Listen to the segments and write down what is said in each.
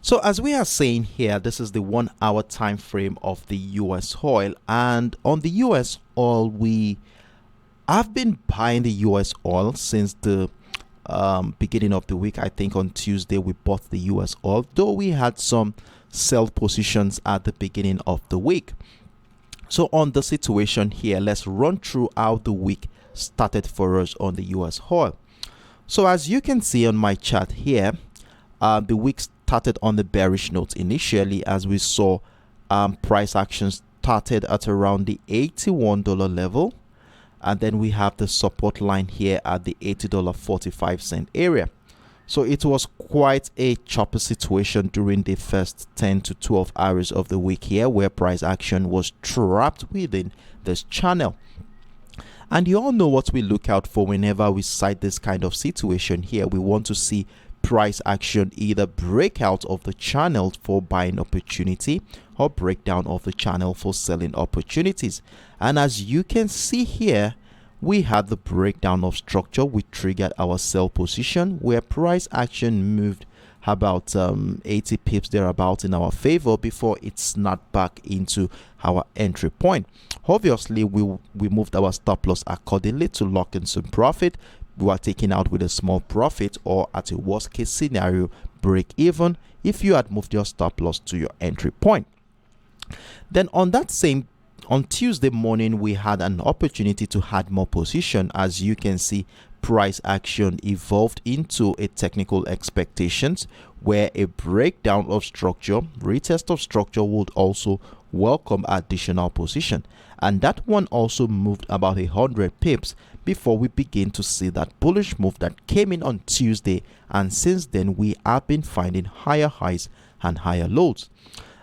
So as we are saying here, this is the 1 hour time frame of the US oil, and on the US oil we have been buying the US oil since the beginning of the week. I think on Tuesday we bought the US oil, though we had some sell positions at the beginning of the week. So on the situation here, let's run through how the week started for us on the US oil. So as you can see on my chart here, the week started on the bearish note initially, as we saw price action started at around the $81 level, and then we have the support line here at the $80.45 area. So it was quite a choppy situation during the first 10 to 12 hours of the week here, where price action was trapped within this channel. And you all know what we look out for whenever we sight this kind of situation here. We want to see price action either break out of the channel for buying opportunity or breakdown of the channel for selling opportunities. And as you can see here, we had the breakdown of structure which triggered our sell position, where price action moved about 80 pips thereabout in our favor before it snapped back into our entry point. Obviously we moved our stop loss accordingly to lock in some profit. We are taking out with a small profit, or at a worst case scenario, break even if you had moved your stop loss to your entry point. Then on Tuesday morning, we had an opportunity to add more position. As you can see, price action evolved into a technical expectations, where a breakdown of structure, retest of structure, would also welcome additional position, and that one also moved about 100 pips before we begin to see that bullish move that came in on Tuesday, and since then we have been finding higher highs and higher lows.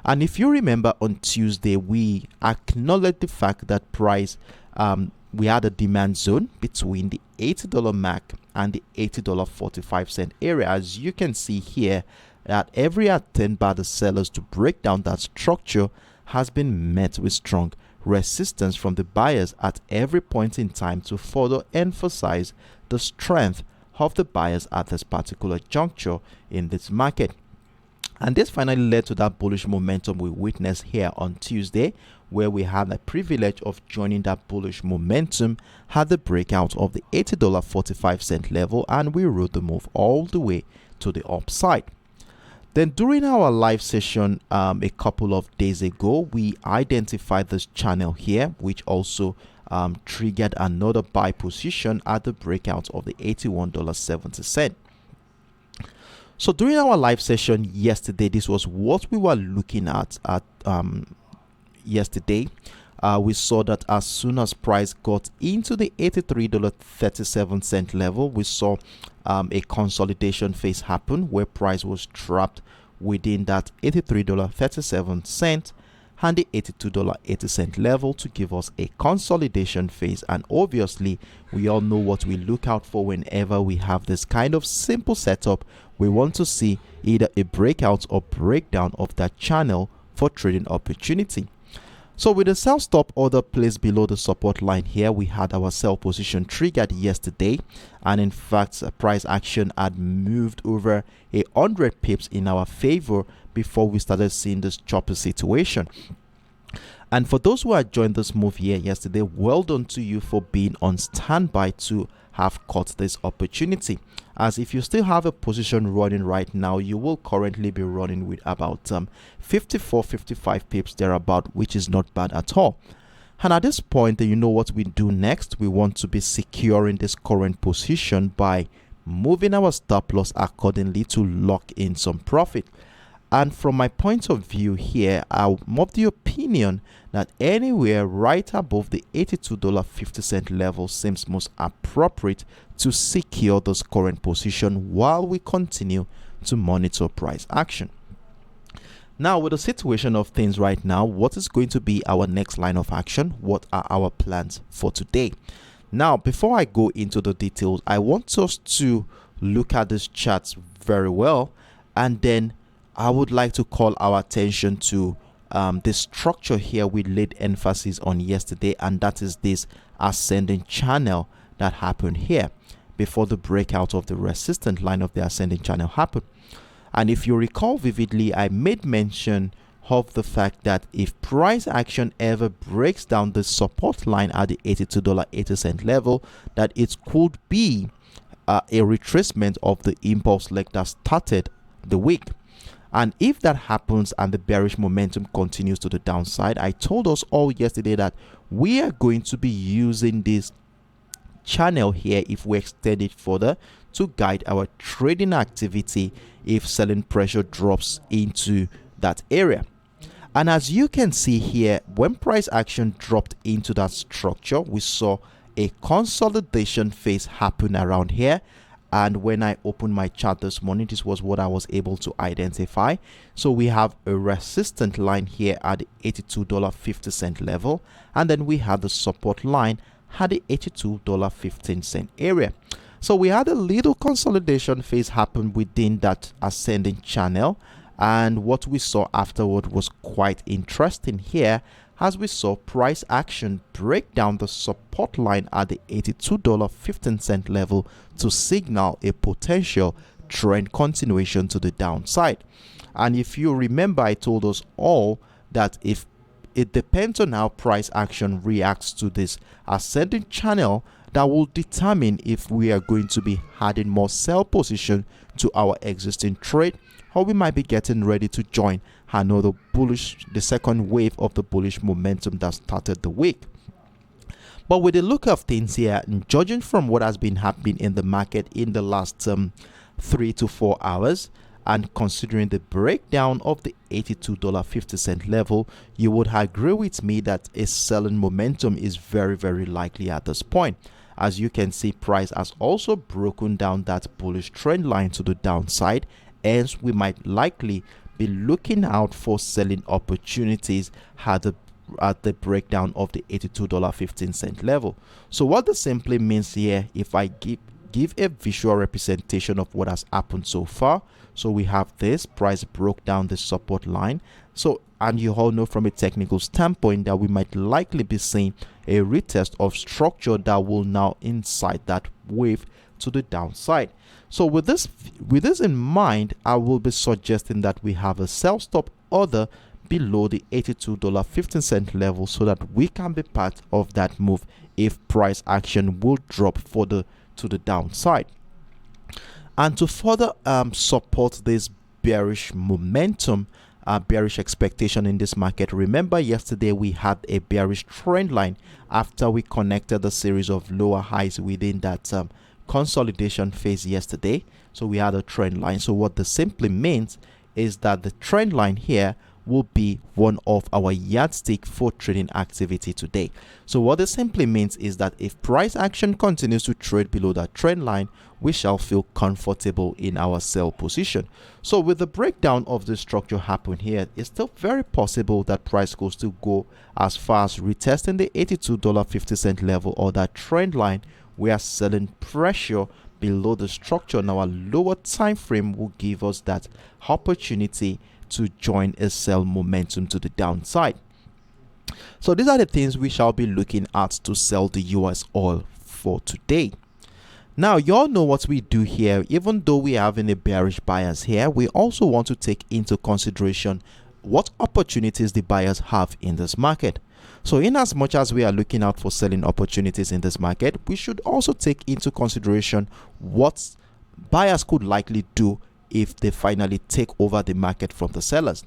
And if you remember, on Tuesday we acknowledged the fact that price we had a demand zone between the $80 mark and the $80.45 area. As you can see here, that every attempt by the sellers to break down that structure has been met with strong resistance from the buyers at every point in time, to further emphasize the strength of the buyers at this particular juncture in this market. And this finally led to that bullish momentum we witnessed here on Tuesday, where we had the privilege of joining that bullish momentum, had the breakout of the $80.45 level, and we rode the move all the way to the upside. Then during our live session a couple of days ago, we identified this channel here, which also triggered another buy position at the breakout of the $81.70. So during our live session yesterday, this was what we were looking at yesterday. We saw that as soon as price got into the $83.37 level, we saw a consolidation phase happen, where price was trapped within that $83.37 and the $82.80 level to give us a consolidation phase. And obviously we all know what we look out for whenever we have this kind of simple setup. We want to see either a breakout or breakdown of that channel for trading opportunity. So with the sell stop order placed below the support line here, we had our sell position triggered yesterday, and in fact price action had moved over 100 pips in our favor before we started seeing this choppy situation. And for those who had joined this move here yesterday, well done to you for being on standby to have caught this opportunity. As if you still have a position running right now, you will currently be running with about 55 pips thereabout, which is not bad at all. And at this point, you know what we do next. We want to be securing this current position by moving our stop loss accordingly to lock in some profit. And from my point of view here, I'm of the opinion that anywhere right above the $82.50 level seems most appropriate to secure this current position while we continue to monitor price action. Now, with the situation of things right now, what is going to be our next line of action? What are our plans for today? Now, before I go into the details, I want us to look at this chart very well, and then I would like to call our attention to the structure here we laid emphasis on yesterday, and that is this ascending channel that happened here before the breakout of the resistance line of the ascending channel happened. And if you recall vividly, I made mention of the fact that if price action ever breaks down the support line at the $82.80 level, that it could be a retracement of the impulse leg that started the week. And if that happens and the bearish momentum continues to the downside, I told us all yesterday that we are going to be using this channel here, if we extend it further, to guide our trading activity if selling pressure drops into that area. And as you can see here, when price action dropped into that structure, we saw a consolidation phase happen around here. And when I opened my chart this morning, this was what I was able to identify. So we have a resistant line here at the $82.50 level, and then we have the support line at the $82.15 area. So we had a little consolidation phase happen within that ascending channel, and what we saw afterward was quite interesting here, as we saw price action break down the support line at the $82.15 level to signal a potential trend continuation to the downside. And if you remember, I told us all that if it depends on how price action reacts to this ascending channel, that will determine if we are going to be adding more sell position to our existing trade, or we might be getting ready to join another the second wave of the bullish momentum that started the week. But with the look of things here, and judging from what has been happening in the market in the last 3 to 4 hours, and considering the breakdown of the $82.50 level, you would agree with me that a selling momentum is very, very likely at this point. As you can see, price has also broken down that bullish trend line to the downside, hence we might likely be looking out for selling opportunities at the breakdown of the $82.15 level. So what this simply means here, if I give a visual representation of what has happened so far, so we have this price broke down the support line. So, and you all know from a technical standpoint that we might likely be seeing a retest of structure that will now incite that wave to the downside. So with this in mind, I will be suggesting that we have a sell stop order below the $82.15 level, so that we can be part of that move if price action will drop further to the downside. And to further support this bearish momentum, bearish expectation in this market, remember yesterday we had a bearish trend line after we connected a series of lower highs within that consolidation phase yesterday. So we had a trend line. So what this simply means is that the trend line here will be one of our yardstick for trading activity today. So what this simply means is that if price action continues to trade below that trend line, we shall feel comfortable in our sell position. So with the breakdown of the structure happen here, it's still very possible that price goes still go as far as retesting the $82.50 level or that trend line. We are selling pressure below the structure. Now a lower time frame will give us that opportunity to join a sell momentum to the downside. So these are the things we shall be looking at to sell the US oil for today. Now you all know what we do here. Even though we are having a bearish bias here, we also want to take into consideration what opportunities the buyers have in this market. So in as much as we are looking out for selling opportunities in this market, we should also take into consideration what buyers could likely do if they finally take over the market from the sellers.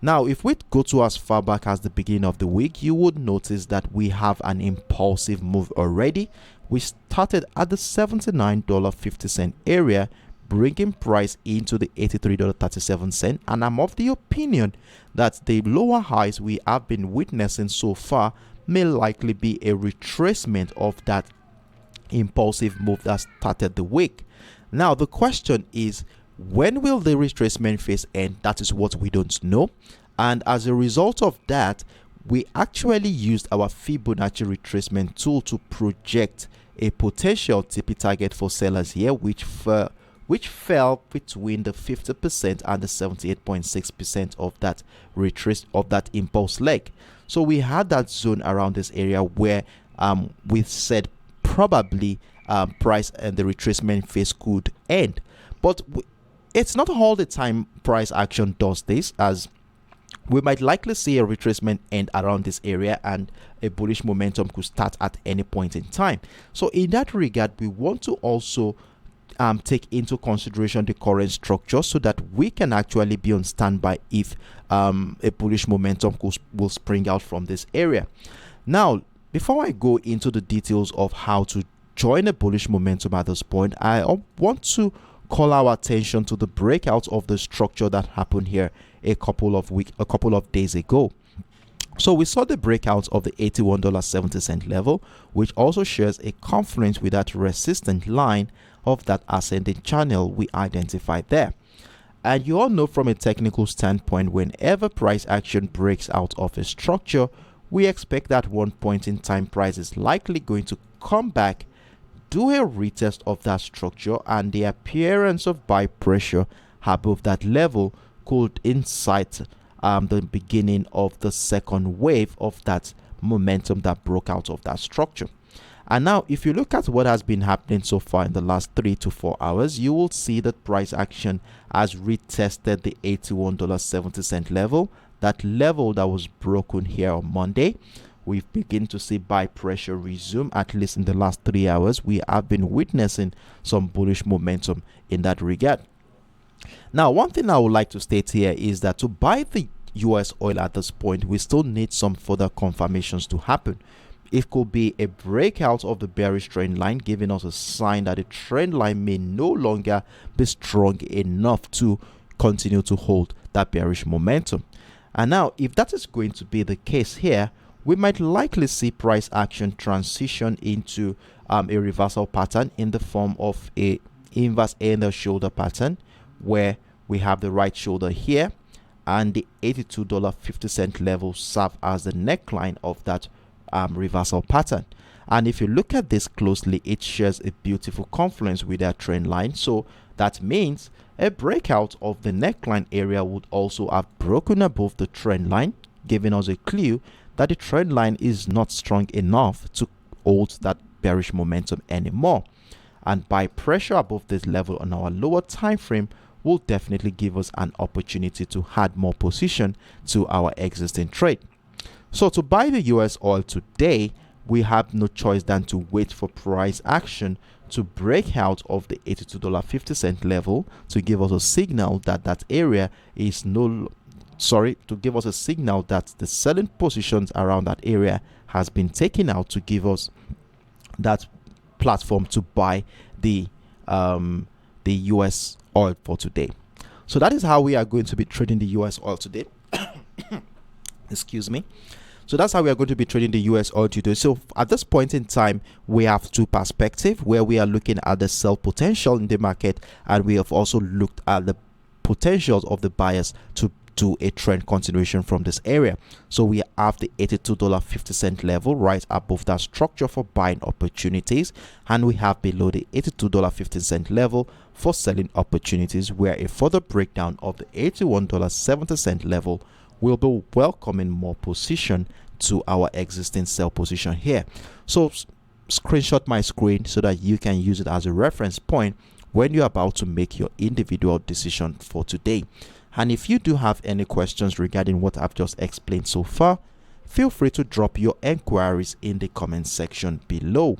Now, if we go to as far back as the beginning of the week, you would notice that we have an impulsive move already. We started at the $79.50 area, bringing price into the $83.37, and I'm of the opinion that the lower highs we have been witnessing so far may likely be a retracement of that impulsive move that started the week. Now the question is, when will the retracement phase end? That is what we don't know, and as a result of that, we actually used our Fibonacci retracement tool to project a potential TP target for sellers here, which fell between the 50% and the 78.6% of that retrace of that impulse leg. So we had that zone around this area where we said probably price and the retracement phase could end. But it's not all the time price action does this, as we might likely see a retracement end around this area and a bullish momentum could start at any point in time. So in that regard, we want to also take into consideration the current structure so that we can actually be on standby if a bullish momentum will spring out from this area. Now, before I go into the details of how to join a bullish momentum at this point, I want to call our attention to the breakout of the structure that happened here a couple of days ago. So we saw the breakout of the $81.70 level, which also shares a confluence with that resistant line of that ascending channel we identified there. And you all know from a technical standpoint, whenever price action breaks out of a structure, we expect that one point in time price is likely going to come back, do a retest of that structure, and the appearance of buy pressure above that level could incite the beginning of the second wave of that momentum that broke out of that structure. And now, if you look at what has been happening so far in the last 3 to 4 hours, you will see that price action has retested the $81.70 level, that level that was broken here on Monday. We've begun to see buy pressure resume. At least in the last 3 hours, we have been witnessing some bullish momentum in that regard. Now, one thing I would like to state here is that to buy the US oil at this point, we still need some further confirmations to happen. It could be a breakout of the bearish trend line, giving us a sign that the trend line may no longer be strong enough to continue to hold that bearish momentum. And now, if that is going to be the case here, we might likely see price action transition into a reversal pattern in the form of a inverse head and shoulder pattern, where we have the right shoulder here and the $82.50 level serve as the neckline of that reversal pattern. And if you look at this closely, it shares a beautiful confluence with that trend line. So that means a breakout of the neckline area would also have broken above the trend line, giving us a clue that the trend line is not strong enough to hold that bearish momentum anymore. And buy pressure above this level on our lower time frame will definitely give us an opportunity to add more position to our existing trade. So to buy the US oil today, we have no choice than to wait for price action to break out of the $82.50 level to give us a signal that that area is to give us a signal that the selling positions around that area has been taken out, to give us that platform to buy the US oil for today. So that is how we are going to be trading the US oil today. Excuse me. So that's how we are going to be trading the US oil today. So at this point in time, we have two perspectives where we are looking at the sell potential in the market, and we have also looked at the potentials of the buyers to do a trend continuation from this area. So we have the $82.50 level right above that structure for buying opportunities, and we have below the $82.50 level for selling opportunities, where a further breakdown of the $81.70 level will be welcoming more position to our existing sell position here. So screenshot my screen so that you can use it as a reference point when you're about to make your individual decision for today. And if you do have any questions regarding what I've just explained so far, feel free to drop your enquiries in the comment section below.